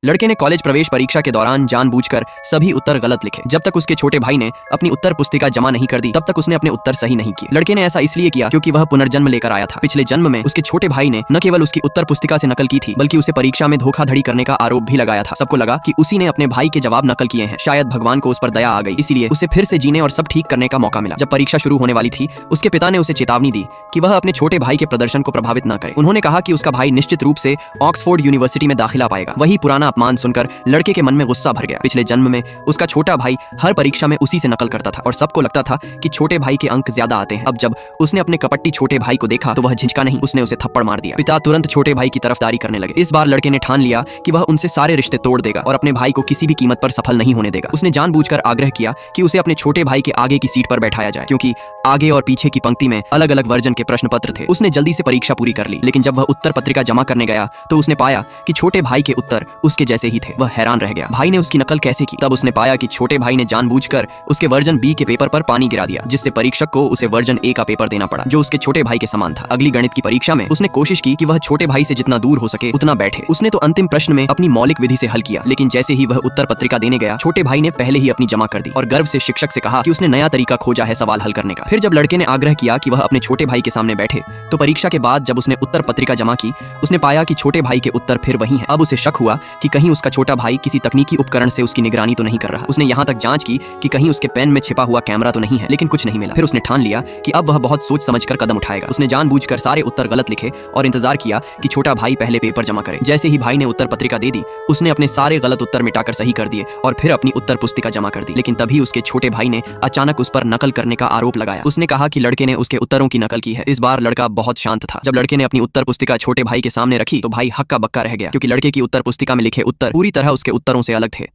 लड़के ने कॉलेज प्रवेश परीक्षा के दौरान जानबूझकर सभी उत्तर गलत लिखे। जब तक उसके छोटे भाई ने अपनी उत्तर पुस्तिका जमा नहीं कर दी तब तक उसने अपने उत्तर सही नहीं किए। लड़के ने ऐसा इसलिए किया क्योंकि वह पुनर्जन्म लेकर आया था। पिछले जन्म में उसके छोटे भाई ने न केवल उसकी उत्तर पुस्तिका से नकल की थी बल्कि उसे परीक्षा में धोखाधड़ी करने का आरोप भी लगाया था। सबको लगा कि उसी ने अपने भाई के जवाब नकल किए हैं। शायद भगवान को उस पर दया आ गई, इसलिए उसे फिर से जीने और सब ठीक करने का मौका मिला। जब परीक्षा शुरू होने वाली थी उसके पिता ने उसे चेतावनी दी कि वह अपने छोटे भाई के प्रदर्शन को प्रभावित न करे। उन्होंने कहा कि उसका भाई निश्चित रूप से ऑक्सफोर्ड यूनिवर्सिटी में दाखिला पाएगा। वही पुराना अपमान सुनकर लड़के के मन में गुस्सा भर गया। पिछले जन्म में उसका छोटा भाई हर परीक्षा में उसी से नकल करता था और सबको लगता था कि छोटे भाई के अंक ज्यादा आते हैं। अब जब उसने अपने कपट्टी छोटे भाई को देखा तो वह झिझका नहीं, उसने उसे थप्पड़ मार दिया। पिता तुरंत छोटे भाई की तरफदारी करने लगे। इस बार लड़के ने ठान लिया कि वह उनसे सारे रिश्ते तोड़ देगा और अपने भाई को किसी भी कीमत पर सफल नहीं होने देगा। उसने जानबूझकर आग्रह किया कि उसे अपने छोटे भाई के आगे की सीट पर बैठाया जाए, क्योंकि आगे और पीछे की पंक्ति में अलग अलग वर्जन के प्रश्न पत्र थे। उसने जल्दी से परीक्षा पूरी कर ली, लेकिन जब वह उत्तर पत्रिका जमा करने गया तो उसने पाया कि छोटे भाई के उत्तर उसके जैसे ही थे। वह हैरान रह गया, भाई ने उसकी नकल कैसे की? तब उसने पाया कि छोटे भाई ने जानबूझकर उसके वर्जन बी के पेपर पर पानी गिरा दिया, जिससे परीक्षक को उसे वर्जन ए का पेपर देना पड़ा, जो उसके छोटे भाई के समान था। अगली गणित की परीक्षा में उसने कोशिश की कि वह छोटे भाई से जितना दूर हो सके उतना बैठे। उसने तो अंतिम प्रश्न में अपनी मौलिक विधि से हल किया, लेकिन जैसे ही वह उत्तर पत्रिका देने गया छोटे भाई ने पहले ही अपनी जमा कर दी और गर्व से शिक्षक से कहा कि उसने नया तरीका खोजा है सवाल हल करने का। फिर जब लड़के ने आग्रह किया कि वह अपने छोटे भाई के सामने बैठे तो परीक्षा के बाद जब उसने उत्तर पत्रिका जमा की उसने पाया कि छोटे भाई के उत्तर फिर वही हैं। अब उसे शक हुआ कि कहीं उसका छोटा भाई किसी तकनीकी उपकरण से उसकी निगरानी तो नहीं कर रहा। उसने यहाँ तक जांच की कि कहीं उसके पेन में छिपा हुआ कैमरा तो नहीं है, लेकिन कुछ नहीं मिला। फिर उसने ठान लिया कि अब वह बहुत सोच समझकर कदम उठाएगा। उसने जानबूझकर सारे उत्तर गलत लिखे और इंतजार किया कि छोटा भाई पहले पेपर जमा करे। जैसे ही भाई ने उत्तर पत्रिका दे दी उसने अपने सारे गलत उत्तर मिटाकर सही कर दिए और फिर अपनी उत्तर पुस्तिका जमा कर दी। लेकिन तभी उसके छोटे भाई ने अचानक उस पर नकल करने का आरोप लगाया। उसने कहा कि लड़के ने उसके उत्तरों की नकल की है। इस बार लड़का बहुत शांत था। जब लड़के ने अपनी उत्तर पुस्तिका छोटे भाई के सामने रखी तो भाई हक्का बक्का रह गया, क्योंकि लड़के की उत्तर पुस्तिका में लिखे उत्तर पूरी तरह उसके उत्तरों से अलग थे।